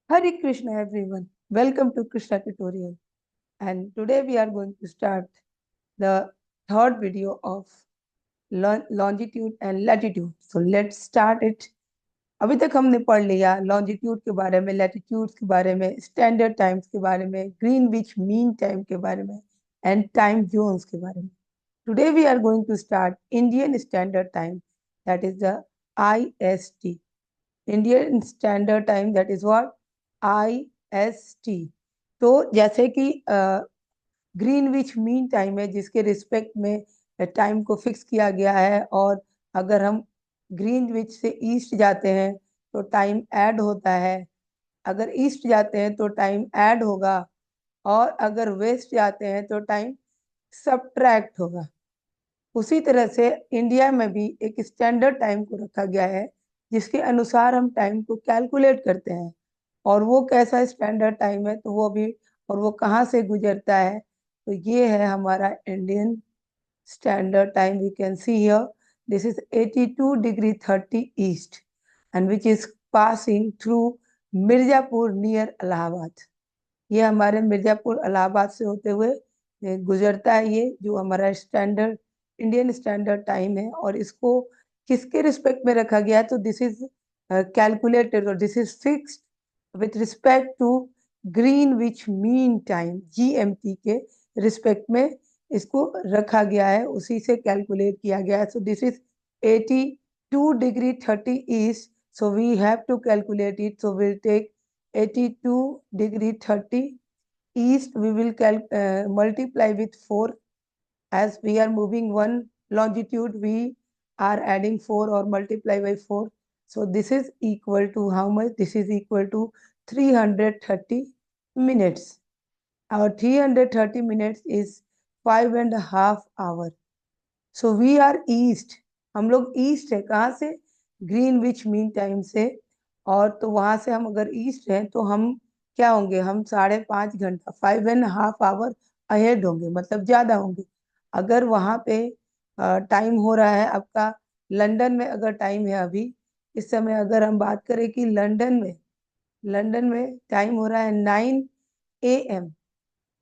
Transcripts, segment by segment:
Hare Krishna everyone. Welcome to Krishna tutorial. And today we are going to start the third video of longitude and latitude. So let's start it. अभी तक हमने पढ़ लिया longitude के बारे में, latitude के बारे में, स्टैंडर्ड टाइम्स के बारे में, ग्रीनविच मीन टाइम के बारे में एंड टाइम जोन्स के बारे में. Today we are going to start Indian Standard Time, that is the IST. Indian Standard Time, that is what? IST. तो जैसे कि ग्रीनविच मीन टाइम है जिसके रिस्पेक्ट में टाइम को फिक्स किया गया है, और अगर हम ग्रीनविच से ईस्ट जाते हैं तो टाइम ऐड होता है, अगर ईस्ट जाते हैं तो टाइम ऐड होगा, और अगर वेस्ट जाते हैं तो टाइम सब्ट्रैक्ट होगा. उसी तरह से इंडिया में भी एक स्टैंडर्ड टाइम को रखा गया है जिसके अनुसार हम टाइम को कैलकुलेट करते हैं. और वो कैसा स्टैंडर्ड टाइम है तो वो भी, और वो कहाँ से गुजरता है, तो ये है हमारा Indian standard time. We can see here this is 82 degree 30 east and which is passing through Mirzapur near Allahabad. ये हमारे मिर्जापुर इलाहाबाद से होते हुए गुजरता है, ये जो हमारा स्टैंडर्ड इंडियन स्टैंडर्ड टाइम है. और इसको किसके रिस्पेक्ट में रखा गया है, तो दिस इज कैलकुलेटेड और this is fixed with respect to Greenwich mean time, GMT के रिस्पेक्ट में इसको रखा गया है, उसी से कैलकुलेट किया गया है. So this is 82 degree 30 east. So we have to calculate it. So will take 82 degree 30 east. We will multiply with 4. As we are moving one longitude, we are adding 4 or multiply by 4. So this is equal to how much? This is equal to 330 minutes. Our 330 minutes is 5.5 hours. So we are east. हम लोग east है, कहाँ से? Greenwich mean time से. और तो वहां से हम अगर ईस्ट हैं तो हम क्या होंगे? हम 5.5 घंटा, 5.5 आवर अहेड होंगे, मतलब ज्यादा होंगे. अगर वहां पे टाइम हो रहा है आपका, लंदन में अगर टाइम है अभी इस समय, अगर हम बात करें कि लंदन में टाइम हो रहा है 9 AM,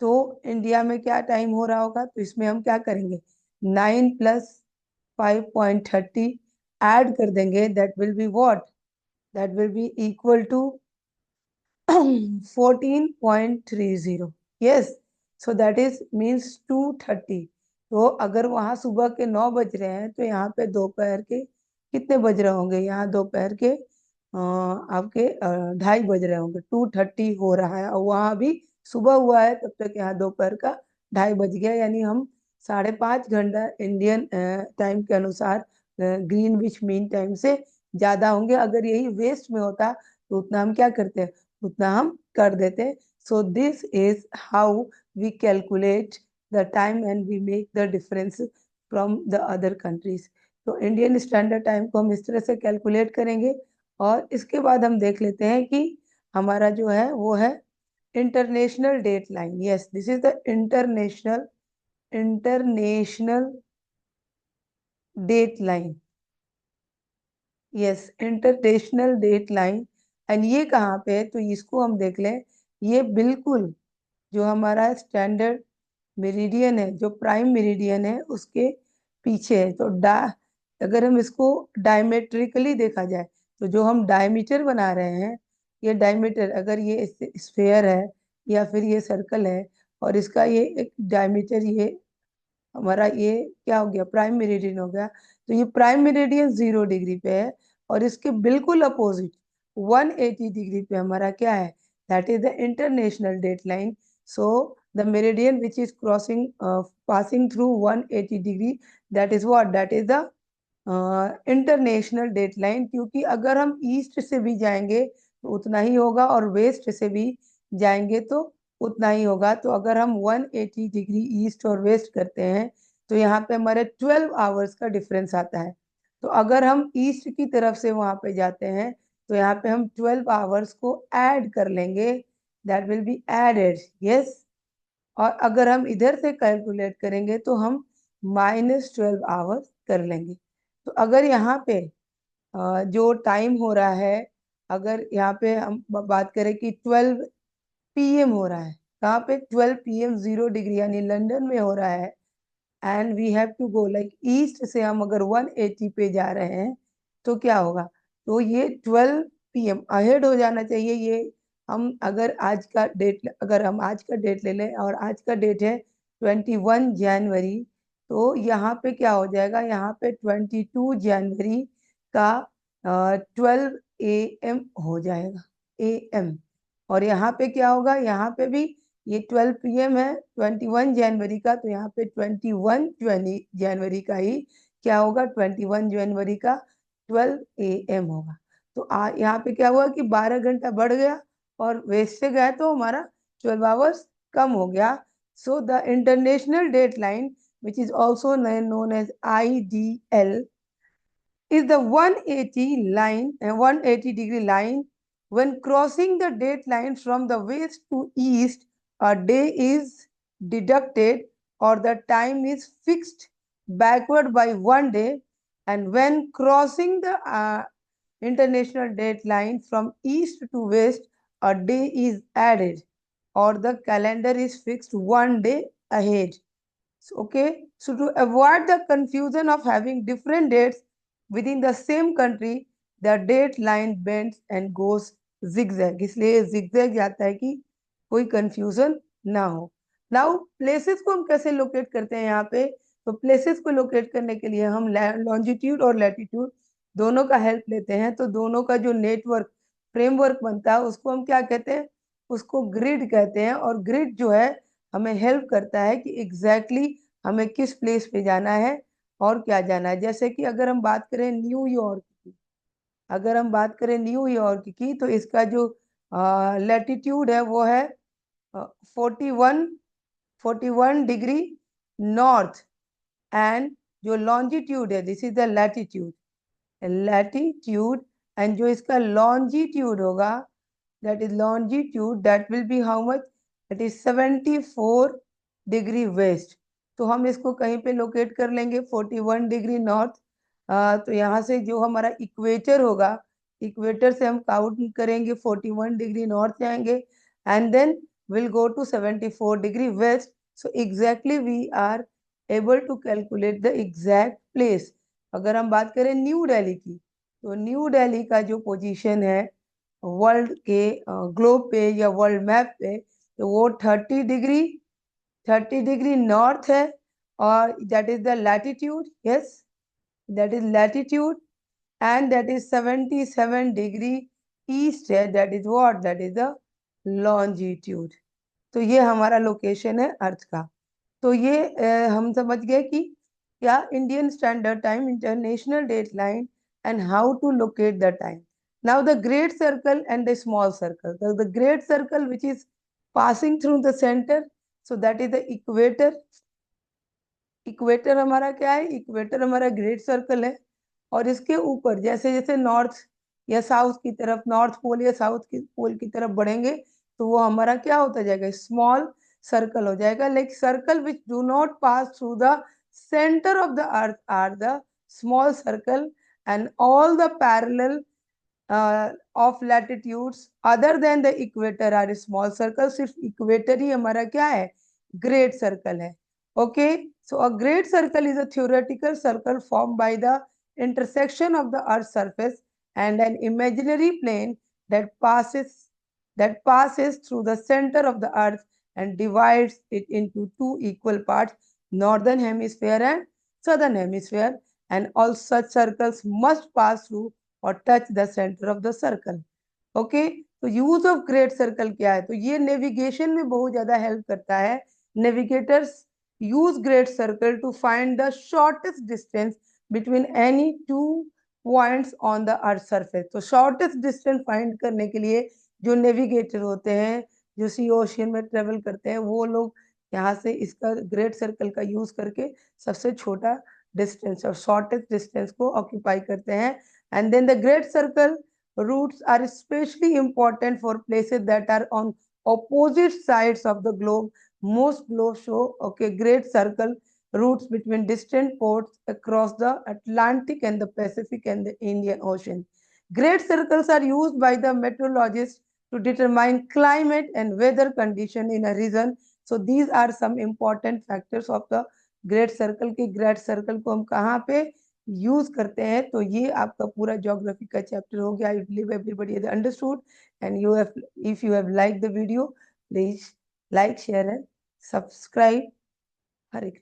तो इंडिया में क्या टाइम हो रहा होगा? तो इसमें हम क्या करेंगे? 9 प्लस 5.30 ऐड कर देंगे. That will be what? That will be equal to 14.30. Yes. So that is means 2:30. तो अगर वहां सुबह के 9 बज रहे हैं तो यहाँ पे दोपहर के कितने बज रहे होंगे? यहाँ दोपहर के आपके 2:30 बज रहे होंगे. 2:30 हो रहा है, और वहां भी सुबह हुआ है, तब तक यहाँ दोपहर का 2:30 बज गया. यानी हम 5.5 घंटा इंडियन टाइम के अनुसार ग्रीनविच मीन टाइम से ज्यादा होंगे. अगर यही वेस्ट में होता तो उतना हम क्या करते हैं? उतना हम कर देते. So this is how we calculate the time and we make the difference from the other countries. तो इंडियन स्टैंडर्ड टाइम को हम इस तरह से कैलकुलेट करेंगे. और इसके बाद हम देख लेते हैं कि हमारा जो है वो है international date line. Yes, this is the international date line. Yes, international date line. And ये कहाँ पे है? तो इसको हम देख लें. ये बिल्कुल जो हमारा स्टैंडर्ड मेरिडियन है, जो प्राइम मेरिडियन है, उसके पीछे है. तो अगर हम इसको डायमेट्रिकली देखा जाए, तो जो हम डायमीटर बना रहे हैं, ये डायमीटर, अगर ये स्फेयर है या फिर ये सर्कल है, और इसका ये एक डायमीटर, ये हमारा ये क्या हो गया? प्राइम मेरिडियन हो गया. तो ये प्राइम मेरिडियन 0 डिग्री पे है, और इसके बिल्कुल अपोजिट 180 डिग्री पे हमारा क्या है? That is the international date line. So the meridian which is crossing passing through 180 degree, that is what? That is the international date line. क्योंकि अगर हम ईस्ट से भी जाएंगे तो उतना ही होगा, और वेस्ट से भी जाएंगे तो उतना ही होगा. तो अगर हम 180 डिग्री ईस्ट और वेस्ट करते हैं तो यहाँ पे हमारे 12 आवर्स का डिफरेंस आता है. तो अगर हम ईस्ट की तरफ से वहां पे जाते हैं तो यहाँ पे हम 12 आवर्स को ऐड कर लेंगे. That will be added. Yes. और अगर हम इधर से कैलकुलेट करेंगे तो हम -12 आवर्स कर लेंगे. तो अगर यहाँ पे जो टाइम हो रहा है अगर यहाँ पे हम बात करें कि 12 PM हो रहा है, कहाँ पे 12 PM 0 डिग्री यानी लंदन में हो रहा है, and we have to go like east से हम अगर 180 पे जा रहे हैं तो क्या होगा, तो ये 12 PM अहेड हो जाना चाहिए। ये हम अगर आज का डेट, अगर हम आज का डेट ले लें और आज का डेट है 21 जनवरी, तो यहाँ पे क्या हो जाएगा, यहाँ पे 22 जनवरी का 12 AM हो जाएगा, AM। और यहाँ पे क्या होगा, यहाँ पे भी ये 12 PM है 21 जनवरी का, तो यहाँ पे 21 जनवरी का ही क्या होगा, 21 जनवरी का 12 AM होगा। तो यहाँ पे क्या हुआ कि 12 घंटा बढ़ गया और वेस्ट से गया तो हमारा 12 आवर्स कम हो गया। So the international date line which is also known as IDL is the 180 line and 180-degree line. When crossing the date line from the west to east, a day is deducted or the time is fixed backward by 1 day, and when crossing the international date line from east to west, a day is added or the calendar is fixed 1 day ahead. Okay, so to avoid the confusion of having different dates within the same country, the date line bends and goes zigzag. इसलिए zigzag जाता है कि कोई confusion ना हो। Now places को हम कैसे locate करते हैं यहाँ पे, तो places को locate करने के लिए हम longitude और latitude दोनों का help लेते हैं। तो दोनों का जो network framework बनता है उसको हम क्या कहते हैं, उसको grid कहते हैं। और grid जो है हमें हेल्प करता है कि एग्जैक्टली हमें किस प्लेस पे जाना है और क्या जाना है। जैसे कि अगर हम बात करें न्यूयॉर्क की, अगर हम बात करें न्यूयॉर्क की, तो इसका जो लैटिट्यूड है वो है 41 डिग्री नॉर्थ, एंड जो लॉन्जिट्यूड है this is the latitude, and जो इसका लॉन्जिट्यूड होगा that is longitude, that will be how much, that is 74 degree waste. तो हम इसको कहीं पे लोकेट कर लेंगे 41 डिग्री नॉर्थ। तो यहाँ से जो हमारा इक्वेटर होगा, इक्वेटर से हम काउंट करेंगे 41 डिग्री नॉर्थ जाएंगे and then will go to 74 degree west. So exactly we are able to calculate the exact place. अगर हम बात करें न्यू दिल्ली की, तो न्यू दिल्ली का जो पोजीशन है वर्ल्ड के ग्लोब पे या वर्ल्ड मैप पे, तो वो 30 डिग्री नॉर्थ है, और that is the latitude, yes that is latitude, and that is 77 degree east है, that is what, that is the longitude. तो ये हमारा लोकेशन है अर्थ का। तो ये हम समझ गए कि क्या Indian standard time, international date line, and how to locate the time. Now the great circle and the small circle. The great circle which is passing through the center, so that is the equator. Equator हमारा क्या है, equator हमारा great circle है। और इसके ऊपर जैसे जैसे नॉर्थ या साउथ की तरफ, नॉर्थ पोल या साउथ की पोल की तरफ बढ़ेंगे, तो वो हमारा क्या होता जाएगा, स्मॉल सर्कल हो जाएगा। Like circle which do not pass through the centre of the earth are the small circle, and all the parallel of latitudes other than the equator are small circles। सिर्फ equator ही हमारा क्या है, great circle है। Okay, so a great circle is a theoretical circle formed by the intersection of the earth's surface and an imaginary plane that passes through the center of the earth and divides it into two equal parts, northern hemisphere and southern hemisphere, and all such circles must pass through और touch the centre of the circle. Okay, तो use of great circle क्या है, तो ये navigation में बहुत ज्यादा help करता है। Navigators use great circle to find the shortest distance between any two points on the earth surface. तो शॉर्टेस्ट डिस्टेंस फाइंड करने के लिए जो नेविगेटर होते हैं, जो सी ओशियन में ट्रेवल करते हैं, वो लोग यहाँ से इसका ग्रेट सर्कल का यूज करके सबसे छोटा डिस्टेंस और शॉर्टेस्ट डिस्टेंस को ऑक्यूपाई करते हैं। And then the great circle routes are especially important for places that are on opposite sides of the globe. Most globes show great circle routes between distant ports across the Atlantic and the Pacific and the Indian Ocean. Great circles are used by the meteorologists to determine climate and weather condition in a region. So these are some important factors of the great circle. कि great circle को हम कहाँ पे use करते हैं. तो ये आपका पूरा ज्योग्राफी का चैप्टर हो गया. I believe everybody has understood, and you have, if you have liked the video, please like, share and subscribe. Hare Krishna.